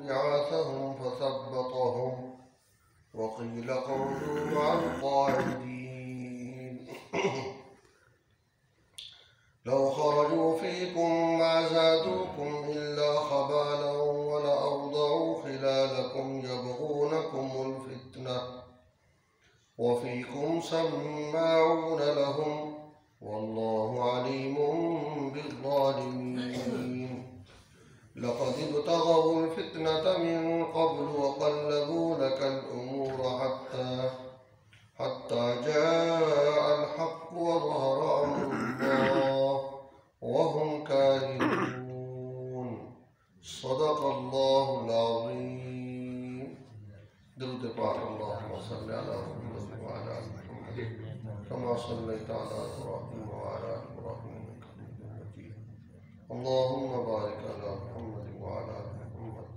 بعثهم فثبطهم وقيل اقعدوا مع القاعدين لو خرجوا فيكم ما زادوكم إلا خبالا ولأوضعوا خلالكم يبغونكم الفتنة وفيكم سماعون لهم والله عليم بالظالمين لقد ابتغوا الفتنة من قبل وقلبوا لك الأمور حتى جاء الحق وظهر أمر الله وهم كارهون صدق الله العظيم. درود پاک اللهم صل على محمد وعلى آل محمد كما صليت على إبراهيم وعلى آل إبراهيم إنك حميد مجيد. اللهم بارك على محمد وعلى آل محمد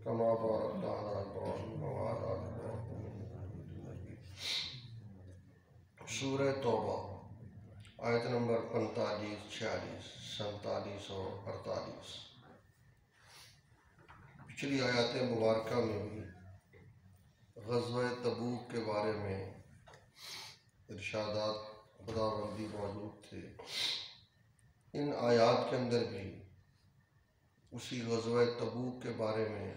كما باركت على إبراهيم وعلى آل إبراهيم إنك حميد مجيد. سورہ توبہ آیت نمبر 45، 46، 47 اور 48۔ پچھلی آیات مبارکہ میں بھی غزوہ تبوک کے بارے میں ارشادات خداوندی موجود تھے۔ ان آیات کے اندر بھی اسی غزوہ تبوک کے بارے میں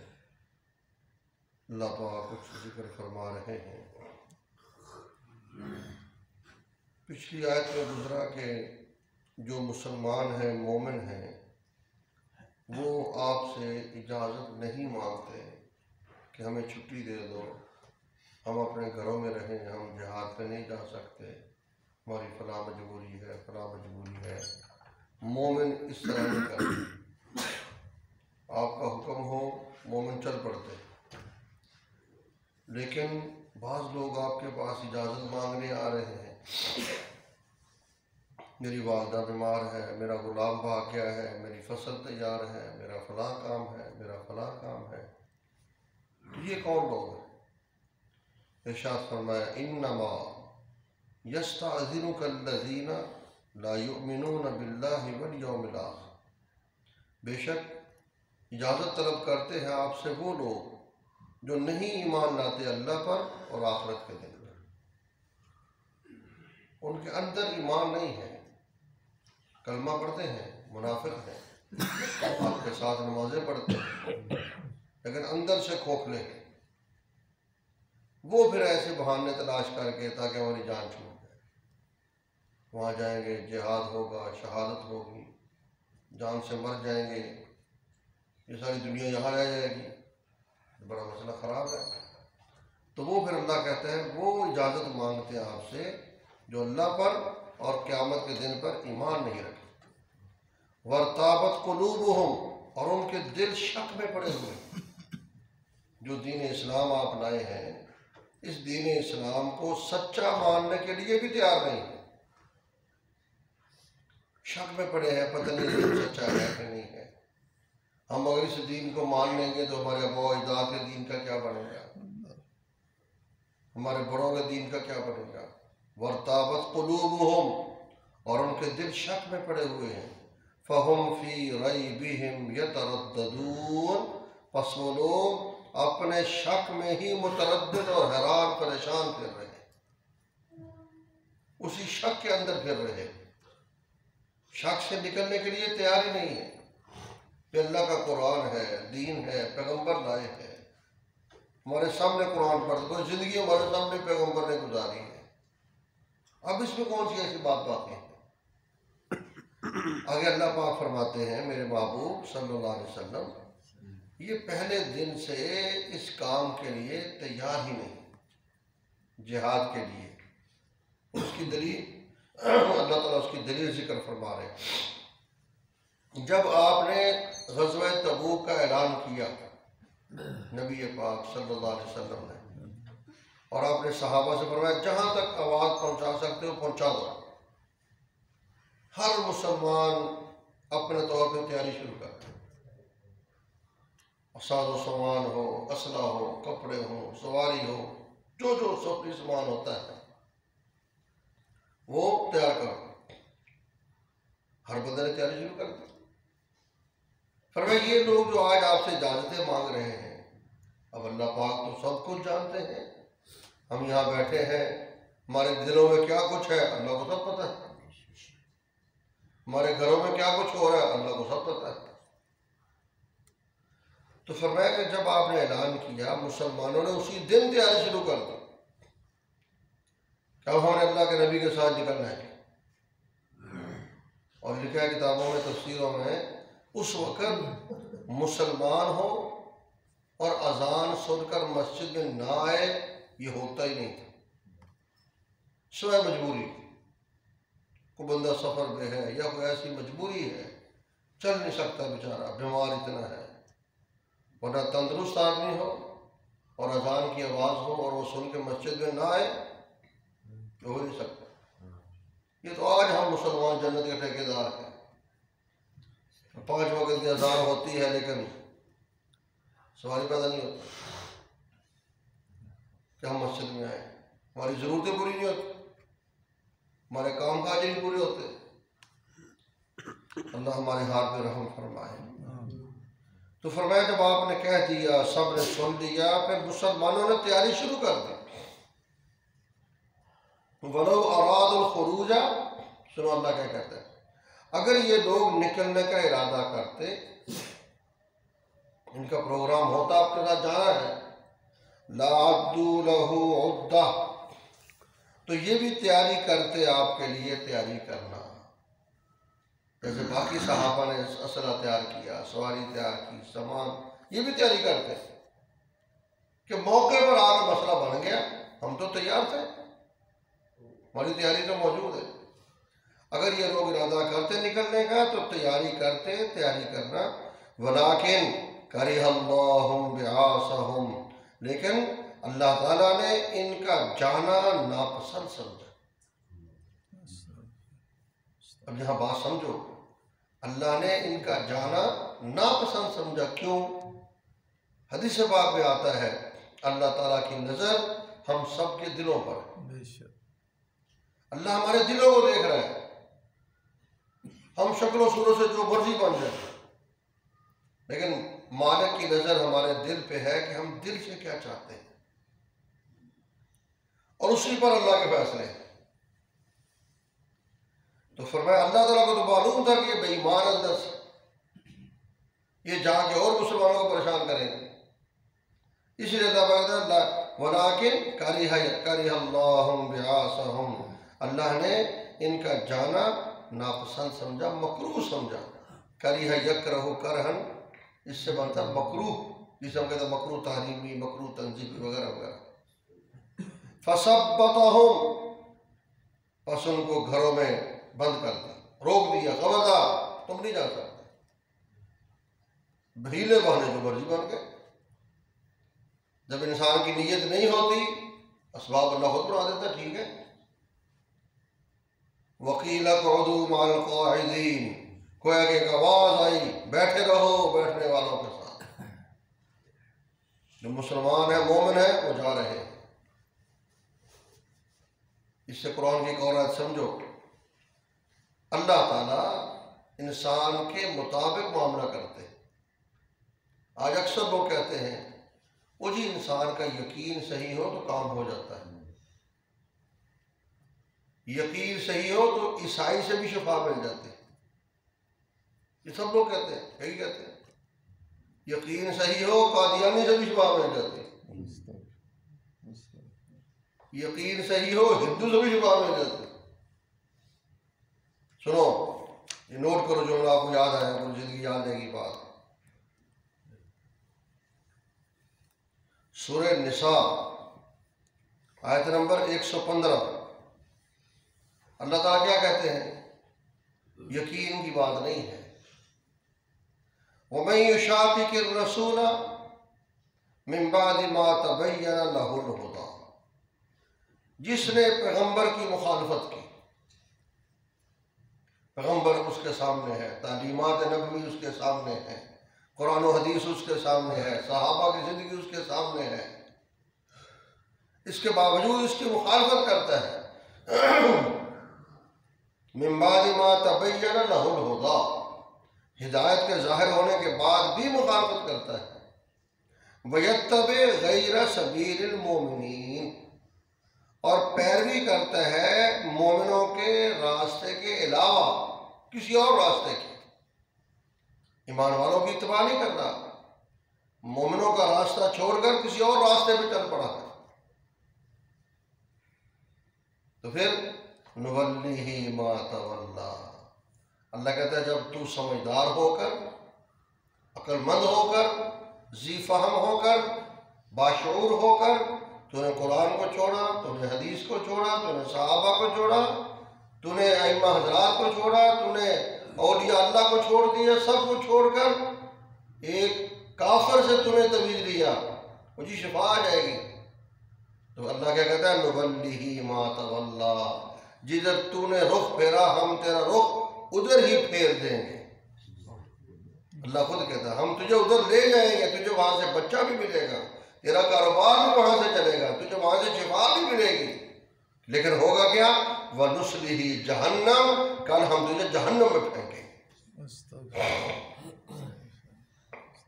اللہ پاک کچھ ذکر فرما رہے ہیں۔ پچھلی آیت میں گزرا کہ جو مسلمان ہیں، مومن ہیں، وہ آپ سے اجازت نہیں مانگتے کہ ہمیں چھٹی دے دو، ہم اپنے گھروں میں رہیں، ہم جہاد پہ نہیں جا سکتے، ہماری فلاں مجبوری ہے، فلاں مجبوری ہے۔ مومن اس طرح نہیں کرتے، آپ کا حکم ہو مومن چل پڑتے۔ لیکن بعض لوگ آپ کے پاس اجازت مانگنے آ رہے ہیں، میری والدہ بیمار ہے، میرا غلام بھاگ گیا ہے، میری فصل تیار ہے، میرا فلاں کام ہے، میرا فلاں کام ہے۔ یہ کون لوگ ہیں؟ ارشاد فرمایا انما یستأذنک الذین لا یؤمنون باللہ والیوم الآخر، بے شک اجازت طلب کرتے ہیں آپ سے وہ لوگ جو نہیں ایمان لاتے اللہ پر اور آخرت کے دن پر۔ ان کے اندر ایمان نہیں ہے، کلمہ پڑھتے ہیں، منافق ہیں، آپ کے ساتھ نمازیں پڑھتے ہیں، لیکن اندر سے کھوکھلے ہیں۔ وہ پھر ایسے بہانے تلاش کر کے تاکہ ہماری جان چھوٹ جائے، وہاں جائیں گے، جہاد ہوگا، شہادت ہوگی، جان سے مر جائیں گے، یہ ساری دنیا یہاں رہ جائے گی، بڑا مسئلہ خراب ہے۔ تو وہ پھر اللہ کہتے ہیں وہ اجازت مانگتے ہیں آپ سے جو اللہ پر اور قیامت کے دن پر ایمان نہیں رکھتے۔ وَارْتَابَتْ قُلُوبُهُمْ، اور ان کے دل شک میں پڑے ہوئے۔ جو دین اسلام آپ لائے ہیں، اس دین اسلام کو سچا ماننے کے لیے بھی تیار نہیں ہے، شک میں پڑے ہیں، پتہ نہیں دین سچا ہے کہ نہیں ہے، ہم اگر اس دین کو مان لیں گے تو ہمارے آباء و اجداد کے دین کا کیا بنے گا، ہمارے بڑوں کے دین کا کیا بنے گا۔ وَارْتَابَتْ قُلُوبُهُمْ، اور ان کے دل شک میں پڑے ہوئے ہیں۔ فَهُمْ فِي رَيْبِهِمْ يَتَرَدَّدُونَ، پس وہ لوگ اپنے شک میں ہی متردد اور حیران پریشان پھر رہے ہیں، اسی شک کے اندر پھر رہے ہیں، شک سے نکلنے کے لیے تیار ہی نہیں ہے کہ اللہ کا قرآن ہے، دین ہے، پیغمبر لائے ہیں، ہمارے سامنے قرآن پڑھتے، کوئی زندگی ہمارے سامنے پیغمبر نے گزاری ہے، اب اس میں کون سی ایسی بات باقی ہے؟ آگے اللہ پاک فرماتے ہیں میرے محبوب صلی اللہ علیہ وسلم یہ پہلے دن سے اس کام کے لیے تیار ہی نہیں، جہاد کے لیے۔ اس کی دلیل اللہ تعالیٰ اس کی دلیل ذکر فرما رہے ہیں۔ جب آپ نے غزوہ تبوک کا اعلان کیا نبی پاک صلی اللہ علیہ وسلم نے، اور آپ نے صحابہ سے فرمایا جہاں تک آواز پہنچا سکتے ہو پہنچا دو، ہر مسلمان اپنے طور پہ تیاری شروع کر دے، ساز و سامان ہو، اسلحہ ہو، کپڑے ہو، سواری ہو، جو سفری سامان ہوتا ہے وہ تیار کرو۔ ہر بندے نے تیاری شروع کر دی۔ فرمایا یہ لوگ جو آج آپ سے اجازتیں مانگ رہے ہیں، اب اللہ پاک تو سب کچھ جانتے ہیں. ہم یہاں بیٹھے ہیں، ہمارے دلوں میں کیا کچھ ہے اللہ کو سب پتہ ہے. ہمارے گھروں میں کیا کچھ ہو رہا ہے اللہ کو سب پتہ ہے. تو فرمایا کہ جب آپ نے اعلان کیا، مسلمانوں نے اسی دن تیاری شروع کر دی کہ اب ہم نے اللہ کے نبی کے ساتھ نکلنا ہے. اور لکھا ہے کتابوں میں، تفسیروں میں، اس وقت مسلمان ہو اور اذان سن کر مسجد میں نہ آئے یہ ہوتا ہی نہیں تھا. سوائے مجبوری، کوئی بندہ سفر میں ہے یا کوئی ایسی مجبوری ہے چل نہیں سکتا بیچارہ، بیمار اتنا ہے، ورنہ تندرست آدمی ہو اور اذان کی آواز ہو اور وہ سن کے مسجد میں نہ آئے تو ہو نہیں سکتا. یہ تو آج ہم مسلمان جنت کے ٹھیکیدار ہیں. 5 وقت کی اذان ہوتی ہے لیکن سوال پیدا نہیں ہوتا کہ ہم مسجد میں آئیں. ہماری ضرورتیں پوری نہیں ہوتی، ہمارے کام کاج نہیں پورے ہوتے. اللہ ہمارے ہاتھ میں رحم فرمائے. تو فرمایا جب آپ نے کہہ دیا، سب نے سن لیا، پھر مسلمانوں نے تیاری شروع کر دی. وَلَوْ أَرَادُوا الْخُرُوجَ، سنو اللہ کیا کہتا ہے، اگر یہ لوگ نکلنے کا ارادہ کرتے، ان کا پروگرام ہوتا آپ کے ساتھ جانا ہے، لَعَدُّوا لَهُ عُدَّةً، تو یہ بھی تیاری کرتے آپ کے لیے تیاری کرنا. جیسے باقی صحابہ نے اسلحہ تیار کیا، سواری تیار کی، سامان، یہ بھی تیاری کرتے کہ موقع پر آ کے مسئلہ بن گیا ہم تو تیار تھے، ہماری تیاری تو موجود ہے. اگر یہ لوگ ارادہ کرتے نکلنے کا تو تیاری کرتے، تیاری کرنا. وَلَٰكِن كَرِهَ اللَّهُ بِعَاثَهُمْ، لیکن اللہ تعالیٰ نے ان کا جانا ناپسند سمجھا. اب یہاں بات سمجھو، اللہ نے ان کا جانا ناپسند سمجھا. کیوں؟ حدیث پاک میں آتا ہے اللہ تعالیٰ کی نظر ہم سب کے دلوں پر ہے. اللہ ہمارے دلوں کو دیکھ رہا ہے. ہم شکل و صورت سے جو مرضی بن جائیں، لیکن مالک کی نظر ہمارے دل پہ ہے کہ ہم دل سے کیا چاہتے ہیں، اور اسی پر اللہ کے فیصلے ہیں. تو فرمایا اللہ تعالیٰ کو تو معلوم تھا کہ یہ بے ایمان اندر سے یہ جا کے اور مسلمانوں کو پریشان کریں گے. اس لیے اللہ کہتا ہے وَلَٰكِن كَرِهَ اللَّهُ بِعَاثَهُمْ، اللہ نے ان کا جانا ناپسند سمجھا، مکروہ سمجھا. کریہ یکرہ کرہن، اس سے بنتا مکروہ، جسے ہم کہتے ہیں مکروہ تحریمی، مکروہ تنزیہی وغیرہ وغیرہ. فَثَبَّتَهُمْ، پس ان کو گھروں میں بند کر دیا، روک دیا، خبردار تم نہیں جا سکتے. بھیلے بہانے جو مرضی بن گئے. جب انسان کی نیت نہیں ہوتی اسباب اللہ خود بنا دیتا. ٹھیک ہے، وَقِيلَ اقْعُدُوا مَعَ الْقَاعِدِينَ، گویا کہ ایک آواز آئی بیٹھے رہو بیٹھنے والوں کے ساتھ. جو مسلمان ہے، مومن ہے، وہ جا رہے ہیں. اس سے قرآن کی ایک اور آیت سمجھو، اللہ تعالیٰ انسان کے مطابق معاملہ کرتے ہیں. آج اکثر لوگ کہتے ہیں وہ جی انسان کا یقین صحیح ہو تو کام ہو جاتا ہے، یقین صحیح ہو تو عیسائی سے بھی شفا مل جاتی ہے. یہ سب لوگ کہتے ہیں، یہی کہتے ہیں یقین صحیح ہو قادیانی سے بھی شفا مل جاتی ہے، یقین صحیح ہو ہندو سے بھی شفا مل جاتی ہے. سنو یہ نوٹ کرو جو آپ کو یاد آیا، پوری زندگی یاد رہے گی بات. سورہ نساء آیت نمبر 115، اللہ تعالیٰ کیا کہتے ہیں؟ یقین کی بات نہیں ہے. وَمَن يُشَاقِقِ الرَّسُولَ مِن بَعْدِ مَا تَبَيَّنَ لَهُ الْهُدَىٰ، جس نے پیغمبر کی مخالفت کی، پیغمبر اس کے سامنے ہے، تعلیمات نبوی اس کے سامنے ہے، قرآن و حدیث اس کے سامنے ہے، صحابہ کی زندگی اس کے سامنے ہے، اس کے باوجود اس کی مخالفت کرتا ہے. من بعد ما تبین لہ الہدیٰ، ہدایت کے ظاہر ہونے کے بعد بھی مخالفت کرتا ہے. وَيَتَّبِعْ غَيْرَ سَبِيلِ الْمُؤْمِنِينَ، اور پیروی کرتا ہے مومنوں کے راستے کے علاوہ کسی اور راستے کی۔ ایمان والوں کی اتباع نہیں کرتا، مومنوں کا راستہ چھوڑ کر کسی اور راستے پہ چل پڑا ہے۔ تو پھر نُوَلِّهِ مَا تَوَلَّىٰ، اللہ کہتا ہے جب تو سمجھدار ہو کر، عقل مند ہو کر، ذی فہم ہو کر، باشعور ہو کر، تو نے قرآن کو چھوڑا، تو نے حدیث کو چھوڑا، تو نے صحابہ کو چھوڑا، تو نے ائمہ حضرات کو چھوڑا، تو نے اولیاء اللہ کو چھوڑ دیا، سب کو چھوڑ کر ایک کافر سے تو نے تویز لیا، مجھے شفا آ جائے گی، تو اللہ کیا کہتا ہے نُوَلِّهِ مَا تَوَلَّىٰ، جدھر تو نے رخ پھیرا ہم تیرا رخ ادھر ہی پھیر دیں گے۔ اللہ خود کہتا ہے ہم تجھے ادھر لے جائیں گے، تجھے وہاں سے بچہ بھی ملے گا، تیرا کاروبار بھی وہاں سے چلے گا، تجھے وہاں سے شفا بھی ملے گی، لیکن ہوگا کیا؟ وَنُصْلِهِ جہنم، کل ہم تجھے جہنم میں پھینکیں گے۔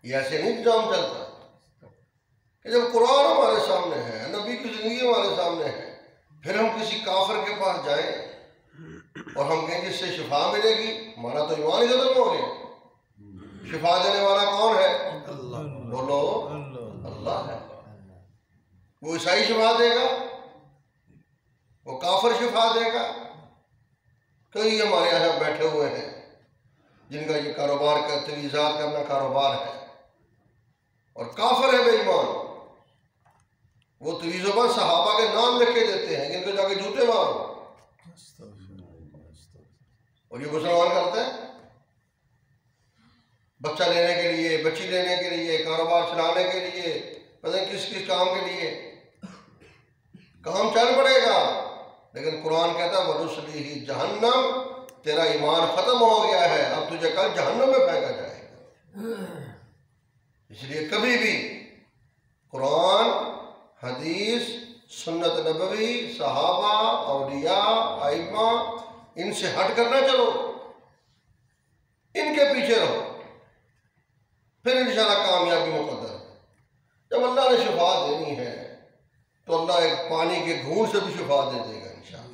یہ ایسے نہیں نظام چلتا کہ جب قرآن ہمارے سامنے ہے، نبی کی زندگی ہمارے سامنے ہے، پھر ہم کسی کافر کے پاس جائیں اور ہم کہیں جس سے شفا ملے گی، ہمارا تو ایمان ہی ختم ہو گیا۔ شفا دینے والا کون ہے؟ اللہ، بولو اللہ ہے۔ وہ عیسائی شفا دے گا، وہ کافر شفا دے گا۔ کئی ہمارے یہاں بیٹھے ہوئے ہیں جن کا یہ کاروبار کا تویزات کرنا کاروبار ہے، اور کافر ہے بے ایمان، وہ تویزوں پر صحابہ کے نام لکھ کے دیتے ہیں، ان کو جا کے جوتے مارو، اور یہ مسلمان کرتے ہیں بچہ لینے کے لیے، بچی لینے کے لیے، کاروبار چلانے کے لیے، پتہ نہیں کس کس کام کے لیے کام چل پڑے گا، لیکن قرآن کہتا ہے وَنُصْلِهِ جہنم، تیرا ایمان ختم ہو گیا ہے، اب تجھے کل جہنم میں پھینکا جائے گا۔ اس لیے کبھی بھی قرآن، حدیث، سنت نبوی، صحابہ، اولیاء، ائمہ، ان سے ہٹ کر نہ چلو، ان کے پیچھے رہو، پھر انشاءاللہ کامیابی مقدر ہے۔ جب اللہ نے شفا دینی ہے تو اللہ ایک پانی کے گھونٹ سے بھی شفا دے دے گا انشاءاللہ۔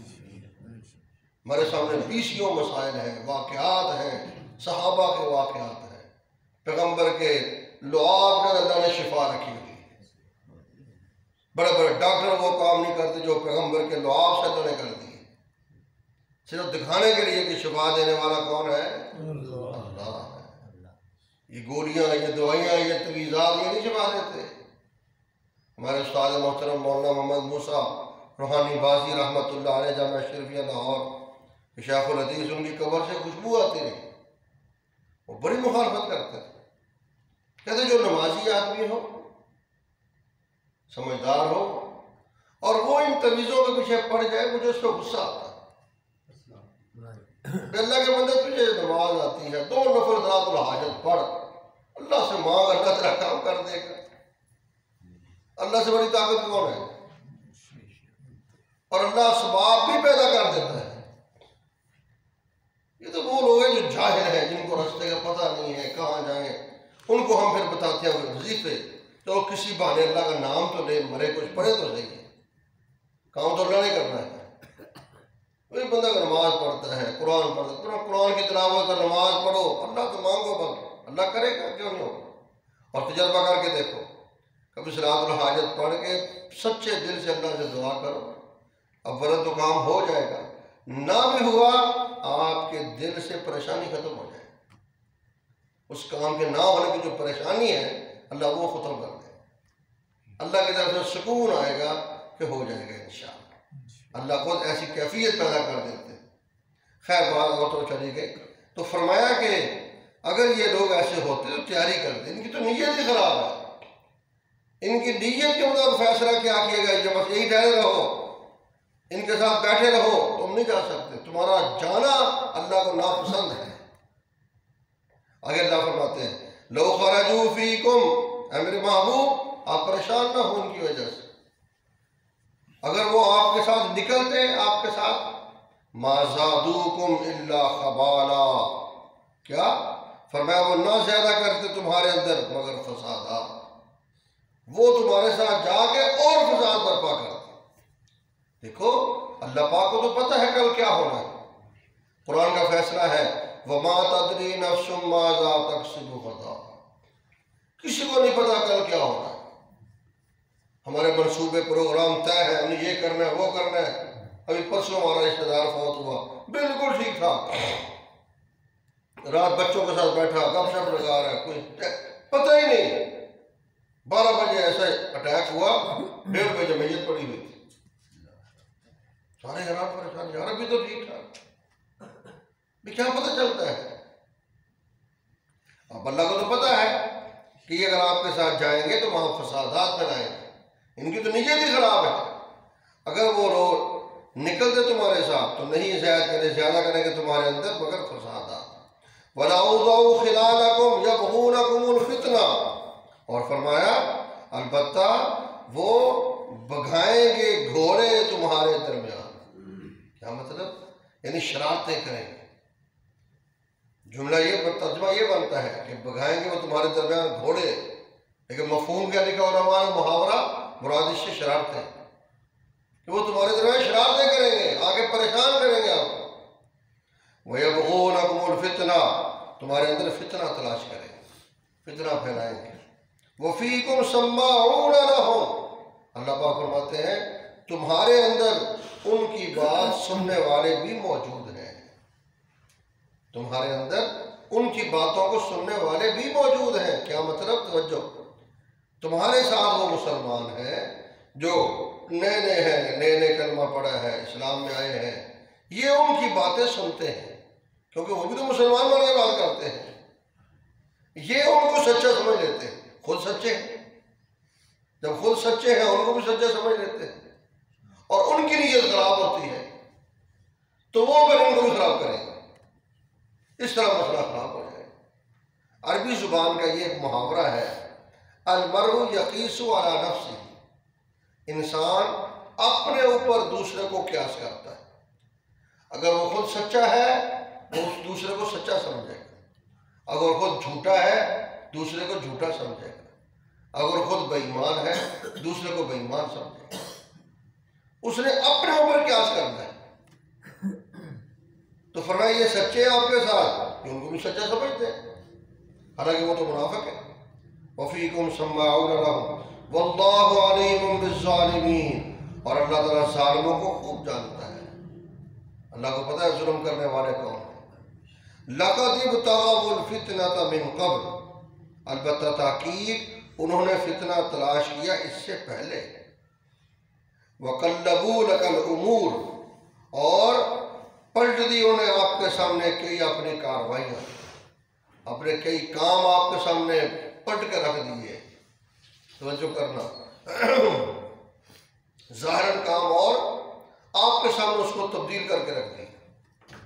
ہمارے سامنے بیسیوں مسائل ہیں، واقعات ہیں، صحابہ کے واقعات ہیں، پیغمبر کے لعاب کا اللہ نے شفا رکھی ہوئی ہے۔ بڑے بڑے ڈاکٹر وہ کام نہیں کرتے جو پیغمبر کے لعاب سے اللہ نے کر دیے، صرف دکھانے کے لیے کہ شفا دینے والا کون ہے؟ اللہ ہے۔ یہ گولیاں، یہ دوائیاں، یہ تویزات یہ نہیں شفا دیتے۔ ہمارے استاد محترم مولانا محمد موسیٰ روحانی بازی رحمۃ اللہ علیہ جامعہ اشرفیہ لاہور، شیخ الحدیث، ان کی قبر سے خوشبو آتی رہی، وہ بڑی مخالفت کرتے تھے، کہتے جو نمازی آدمی ہو، سمجھدار ہو، اور وہ ان تویزوں کے پیچھے پڑ جائے، مجھے اس پہ غصہ آتا ہے۔ اللہ کے بندے تجھے نماز آتی ہے، 2 نفل ذات الحاجت پڑھ، اللہ سے مانگ، اللہ تیرا کام کر دے گا۔ اللہ سے بڑی طاقت کون ہے؟ اور اللہ اسباب بھی پیدا کر دیتا ہے۔ یہ تو وہ لوگ ہیں جو جاہل ہیں، جن کو راستے کا پتہ نہیں ہے کہاں جائیں، ان کو ہم پھر بتاتے ہیں وظیفے، تو کسی بہانے اللہ کا نام تو لے، مرے کچھ پڑھے تو صحیح ہے، کام تو اللہ نہیں کرنا ہے۔ کوئی بندہ اگر نماز پڑھتا ہے، قرآن پڑھتا ہے، قرآن کی تلاوت اور نماز پڑھو، اللہ تو مانگو، بس اللہ کرے گا، کیوں نہیں ہوگا؟ اور تجربہ کر کے دیکھو، کبھی صلاۃ الحاجت پڑھ کے سچے دل سے اللہ سے دعا کرو، اولا تو کام ہو جائے گا، نہ بھی ہوا آپ کے دل سے پریشانی ختم ہو جائے گی، اس کام کے نہ ہونے کی جو پریشانی ہے اللہ وہ ختم کر دے، اللہ کی طرف سے سکون آئے گا کہ ہو جائے گا انشاءاللہ۔ اللہ خود ایسی کیفیت پیدا کر دیتے۔ خیر بات اور تو چلی گئی، تو فرمایا کہ اگر یہ لوگ ایسے ہوتے تو تیاری کرتے، ان کی تو نیت ہی خراب ہے، ان کی نیت کے مطابق فیصلہ کیا کیے گا، یہ بس یہی ٹھہرے رہو، ان کے ساتھ بیٹھے رہو، تم نہیں جا سکتے، تمہارا جانا اللہ کو ناپسند ہے۔ آگے اللہ فرماتے ہیں لو خرجوا فیکم، اے میرے محبوب آپ پریشان نہ ہو ان کی وجہ سے، اگر وہ آپ کے ساتھ نکلتے، آپ کے ساتھ ما زادوکم الا خبالا، کیا فرمایا وہ نہ زیادہ کرتے تمہارے اندر مگر فسادات، وہ تمہارے ساتھ جا کے اور فساد برپا کرتے ہیں۔ دیکھو اللہ پاک کو تو پتہ ہے کل کیا ہونا ہے، قرآن کا فیصلہ ہے وَمَا تَدْرِي نَفْسٌ مَاذَا تَكْسِبُ غَدًا، کسی کو نہیں پتا کل کیا ہونا ہے۔ ہمارے منصوبے پروگرام طے ہے، ہم نے یہ کرنا ہے وہ کرنا ہے۔ ابھی پرسوں ہمارا رشتہ دار فوت ہوا، بالکل ٹھیک تھا، رات بچوں کے ساتھ بیٹھا گپ شپ لگا رہا ہے، کوئی پتہ ہی نہیں، 12 بجے ایسا اٹیک ہوا، 1:30 بجے میت پڑی ہوئی تھی، سارے حیران پریشان، یار ابھی تو ٹھیک تھا، بھی کیا پتہ چلتا ہے۔ اب اللہ کو تو پتہ ہے کہ یہ اگر آپ کے ساتھ جائیں گے تو وہاں فسادات پھیلائیں گے، ان کی تو نیت ہی خراب ہے۔ اگر وہ لوگ نکلتے تمہارے ساتھ تو نہیں زیادہ کریں گے تمہارے اندر مگر فسادات۔ وَلَأَوْضَعُوا خِلَالَكُمْ يَبْغُونَكُمُ الْفِتْنَةَ، اور فرمایا البتہ وہ بگھائیں گے گھوڑے تمہارے درمیان۔ کیا مطلب؟ یعنی شرارتیں کریں گے۔ جملہ یہ ترجمہ یہ بنتا ہے کہ بگھائیں گے وہ تمہارے درمیان گھوڑے، لیکن مفہوم کیا لکھا اور ہمارا محاورہ مراد اس سے شرارتیں، کہ وہ تمہارے درمیان شرارتیں کریں گے، آگے پریشان کریں گے آپ کو۔ وَيَبْغُونَكُمُ الْفِتْنَةَ، تمہارے اندر فتنہ تلاش کریں گے، فتنہ پھیلائیں گے۔ وَفِيكُمْ سَمَّاعُونَ لَهُمْ، اللہ پاک فرماتے ہیں تمہارے اندر ان کی بات سننے والے بھی موجود ہیں، تمہارے اندر ان کی باتوں کو سننے والے بھی موجود ہیں۔ کیا مطلب؟ توجہ، تمہارے ساتھ وہ مسلمان ہیں جو نئے کلمہ پڑھا ہے، اسلام میں آئے ہیں، یہ ان کی باتیں سنتے ہیں، کیونکہ وہ بھی تو مسلمان بن کے بات کرتے ہیں، یہ ان کو سچا سمجھ لیتے ہیں، خود سچے ہیں، جب خود سچے ہیں ان کو بھی سچا سمجھ لیتے ہیں، اور ان کی نیت خراب ہوتی ہے تو وہ پھر ان کو بھی خراب کریں گے، اس طرح مسئلہ خراب ہو جائے۔ عربی زبان کا یہ ایک محاورہ ہے، المرء یقیس علی نفسہ، انسان اپنے اوپر دوسرے کو قیاس کرتا ہے۔ اگر وہ خود سچا ہے وہ اس دوسرے کو سچا سمجھے گا، اگر خود جھوٹا ہے دوسرے کو جھوٹا سمجھے گا، اگر خود بے ایمان ہے دوسرے کو بے ایمان سمجھے گا۔ اس نے اپنے اوپر قیاس کرنا ہے۔ تو فرمایا یہ سچے ہیں آپ کے ساتھ، ان کو بھی سچا سمجھتے ہیں، حالانکہ وہ تو منافق ہے۔ وَفِيكُمْ سَمَّاعُونَ لَهُمْ وَاللَّهُ عَلِيمٌ بِالظَّالِمِينَ، اور اللہ تعالیٰ ظالموں کو خوب جانتا ہے، اللہ کو پتہ ہے ظلم کرنے والے کون ہیں۔ لَقَدِ ابْتَغَوُا الْفِتْنَةَ مِن قَبْلُ، البتہ تحقیق انہوں نے فتنہ تلاش کیا اس سے پہلے۔ وَقَلَّبُوا لَكَ الْأُمُورَ، اور پلٹ دی انہوں نے آپ کے سامنے کئی اپنی کارروائیاں، اپنے کئی کام آپ کے سامنے پلٹ کے رکھ دیے۔ توجہ کرنا، ظاہر کام اور آپ کے سامنے اس کو تبدیل کر کے رکھ دیا۔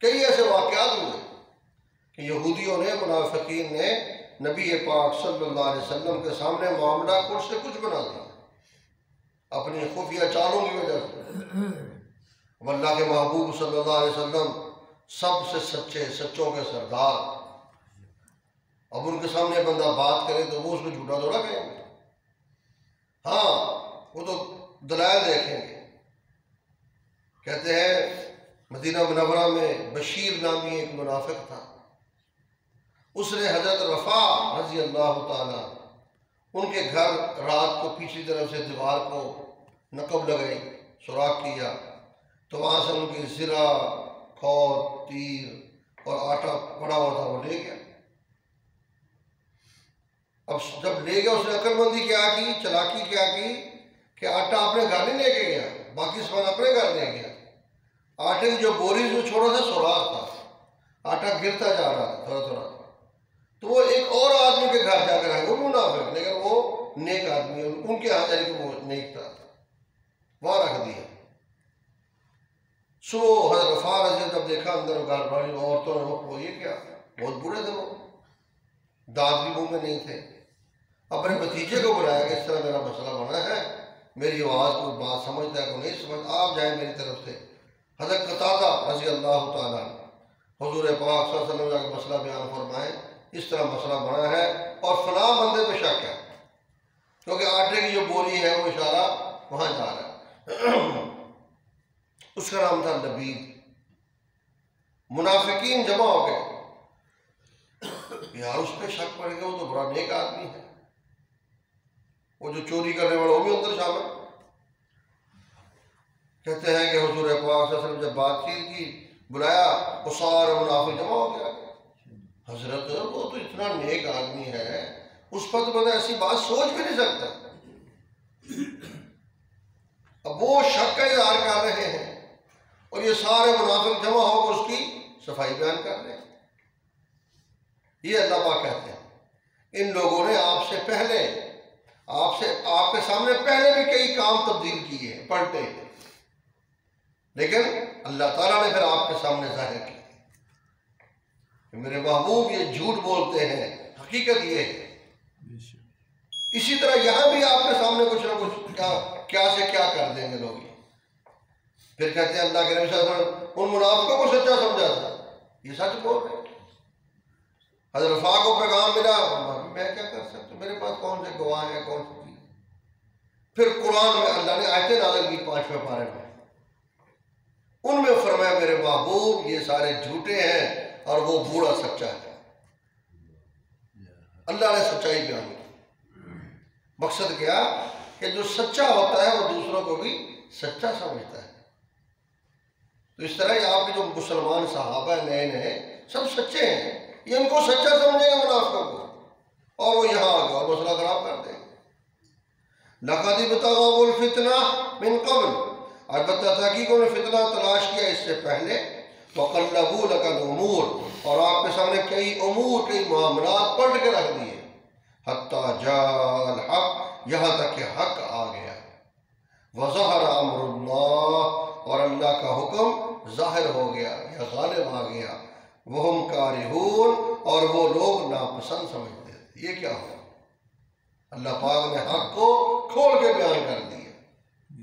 کئی ایسے واقعات ہوئے کہ یہودیوں نے، منافقین نے نبی پاک صلی اللہ علیہ وسلم کے سامنے معاملہ کچھ سے کچھ بنا دیا اپنی خفیہ چالوں کی وجہ سے۔ اللہ کے محبوب صلی اللہ علیہ وسلم سب سے سچے، سچوں کے سردار، اب ان کے سامنے بندہ بات کرے تو وہ اس میں جھوٹا تھوڑا کہیں گے، ہاں وہ تو دلائل دیکھیں گے۔ کہتے ہیں مدینہ منورہ میں بشیر نامی ایک منافق تھا، اس نے حضرت رفاع رضی اللہ تعالیٰ ان کے گھر رات کو پیچھے طرف سے دیوار کو نقب لگائی، سوراخ کیا، تو وہاں سے ان کی زرہ، کھود، تیر اور آٹا پڑا ہوا تھا وہ لے گیا۔ اب جب لے گیا اس نے عقل مندی کیا کی، چلاکی کیا کی کہ آٹا اپنے گھر نہیں لے کے گیا، باقی سامان اپنے گھر لے گیا۔ آٹے کی جو بوری جو چھوڑا تھا سوراخ تھا، آٹا گرتا جا رہا تھا تھوڑا تھوڑا، تو وہ ایک اور آدمی کے گھر جا کر آئے، وہ منافق لیکن وہ نیک آدمی ہے، ان کے ہاں جانے کہ وہ نیک تھا، وہاں رکھ دیا۔ صبح حضرت رفاع رضی جب دیکھا اندر گھر والی عورتوں نے، وہ یہ کیا، بہت برے تھے، وہ دانت بھی منہ میں نہیں تھے، اپنے بھتیجے کو بلایا کہ اس طرح میرا مسئلہ بنا ہے، میری آواز کو بات سمجھتا ہے کو نہیں سمجھ، آپ جائیں میری طرف سے۔ حضرت قتادہ رضی اللہ تعالیٰ حضور پاک صلی اللہ علیہ وسلم کا مسئلہ بیان فرمائے، اس طرح مسئلہ بنا ہے اور فلاں بندے پہ شک ہے، کیونکہ آٹے کی جو بوری ہے وہ اشارہ وہاں جا رہا ہے. اس کا نام تھا لبید. منافقین جمع ہو گئے. یار اس پہ شک پڑ گیا، وہ تو بڑا نیک آدمی ہے، وہ جو چوری کرنے والا وہ بھی اندر شامل. کہتے ہیں کہ حضور پاک صلی اللہ علیہ وسلم جب بات چیت کی، بلایا، وہ سارے منافق جمع ہو گیا. حضرت وہ تو اتنا نیک آدمی ہے، اس پر تو بندہ ایسی بات سوچ بھی نہیں سکتا. اب وہ شک کا اظہار کر رہے ہیں اور یہ سارے منافق جمع ہو کر اس کی صفائی بیان کر رہے ہیں. یہ اللہ پاک کہتے ہیں ان لوگوں نے آپ سے پہلے، آپ کے سامنے پہلے بھی کئی کام تبدیل کیے ہیں، پلٹے ہیں، لیکن اللہ تعالیٰ نے پھر آپ کے سامنے ظاہر کیا کہ میرے محبوب یہ جھوٹ بولتے ہیں، حقیقت یہ ہے. اسی طرح یہاں بھی آپ کے سامنے کچھ نہ کچھ کیا سے کیا کر دیں گے لوگ. پھر کہتے ہیں اللہ کے نبی صلی اللہ علیہ وسلم ان منافقوں کو سچا سمجھا تھا، یہ سچ بول رہے ہیں. حضرت فاق کو پیغام ملا، میں کیا کر سکتا ہوں، میرے پاس کون سے گواہ ہیں، کون سی چیز. پھر قرآن میں اللہ نے آیتیں نازل کی 5ویں پارے میں، ان میں فرمایا میرے محبوب یہ سارے جھوٹے ہیں اور وہ بوڑھا سچا ہے. اللہ نے سچائی بیان کی. مقصد کیا کہ جو سچا ہوتا ہے وہ دوسروں کو بھی سچا سمجھتا ہے. تو اس طرح یہ آپ کے جو مسلمان صحابہ نئے نئے سب سچے ہیں، یہ ان کو سچا سمجھیں گے منافقوں کو، اور وہ یہاں آ گئے اور مسئلہ خراب کر دیں گے. لَقَدِ ابْتَغَوُا الْفِتْنَةَ مِن قَبْلُ، البتہ تحقیق انہوں نے فتنہ تلاش کیا اس سے پہلے. وَقَلَّبُوا لَكَ الْأُمُورَ، اور آپ کے سامنے کئی امور، کئی معاملات پلٹ کے رکھ دیے. حَتَّى جَاءَ الْحَقُّ، یہاں تک کہ حق آ گیا. وَظَهَرَ أَمْرُ اللَّهِ، اور اللہ کا حکم ظاہر ہو گیا یا غالب آ گیا. وَهُمْ كَارِهُونَ، اور وہ لوگ ناپسند سمجھتے تھے. یہ کیا ہوا؟ اللہ پاک نے حق کو کھول کے بیان کر دیا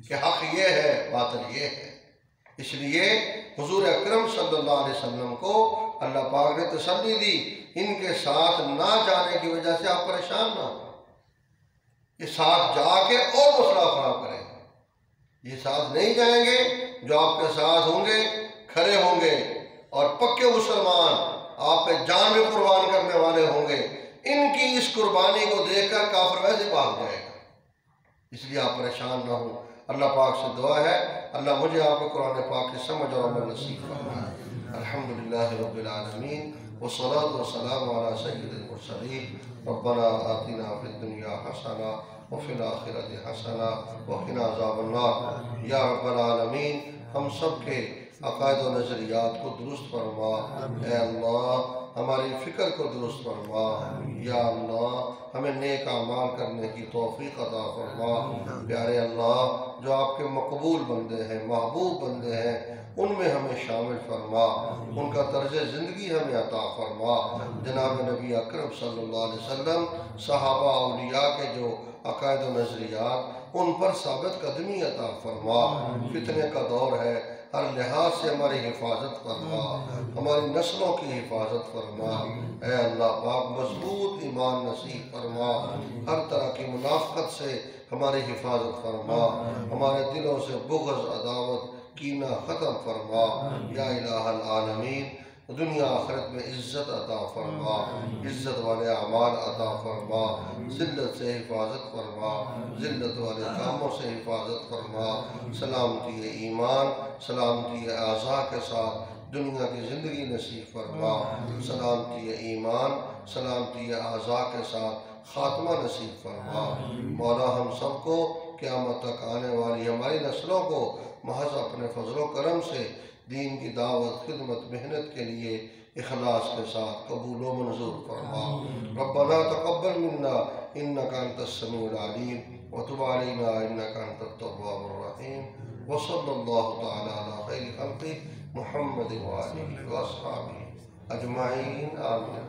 کہ حق یہ ہے، باطل یہ ہے. اس لیے حضور اکرم صلی اللہ علیہ وسلم کو اللہ پاک نے تسلی دی، ان کے ساتھ نہ جانے کی وجہ سے آپ پریشان نہ ہو. یہ ساتھ جا کے اور مسئلہ خراب کریں گے. یہ ساتھ نہیں جائیں گے، جو آپ کے ساتھ ہوں گے، کھڑے ہوں گے اور پکے مسلمان، آپ پہ جان بھی قربان کرنے والے ہوں گے. ان کی اس قربانی کو دیکھ کر کافر ویسے بھاگ جائے گا. اس لیے آپ پریشان نہ ہوں. اللہ پاک سے دعا ہے اللہ مجھے آپ کو قرآن پاک کی سمجھ اور عمل نصیب فرمائے. الحمدللہ رب العالمین، والصلاة والسلام علی سید المرسلین. ربنا آتنا فی الدنیا حسنہ وفی الآخرۃ حسنہ وقنا عذاب النار. یا رب العالمین ہم سب کے عقائد و نظریات کو درست فرما. اے اللہ ہماری فکر کو درست فرما. یا اللہ ہمیں نیک اعمال کرنے کی توفیق عطا فرما. پیارے اللہ جو آپ کے مقبول بندے ہیں، محبوب بندے ہیں، ان میں ہمیں شامل فرما. ان کا طرز زندگی ہمیں عطا فرما. جناب نبی اکرم صلی اللہ علیہ وسلم، صحابہ اولیاء کے جو عقائد و نظریات، ان پر ثابت قدمی عطا فرما. فتنے کا دور ہے، ہر لحاظ سے ہماری حفاظت فرما، ہماری نسلوں کی حفاظت فرما. اے اللہ پاک مضبوط ایمان نصیب فرما. ہر طرح کی منافقت سے ہماری حفاظت فرما. ہمارے دلوں سے بغض، عداوت، کینہ ختم فرما. یا الہ العالمین دنیا آخرت میں عزت عطا فرما، عزت والے اعمال عطا فرما. ذلت سے حفاظت فرما، ذلت والے کاموں سے حفاظت فرما. سلامتی ایمان، سلامتی اعضاء کے ساتھ دنیا کی زندگی نصیب فرما. سلامتی ایمان، سلامتی اعضاء کے ساتھ خاتمہ نصیب فرما. مولا ہم سب کو قیامت تک آنے والی ہماری نسلوں کو محض اپنے فضل و کرم سے دین کی دعوت، خدمت، محنت کے لیے اخلاص کے ساتھ قبول و منظور فرما. ربنا تقبل منا انك انت السميع العليم وتب علينا انك انت التواب الرحيم. وصلى الله تعالى على خير خلقه محمد وآله وأصحابه أجمعين. آمين.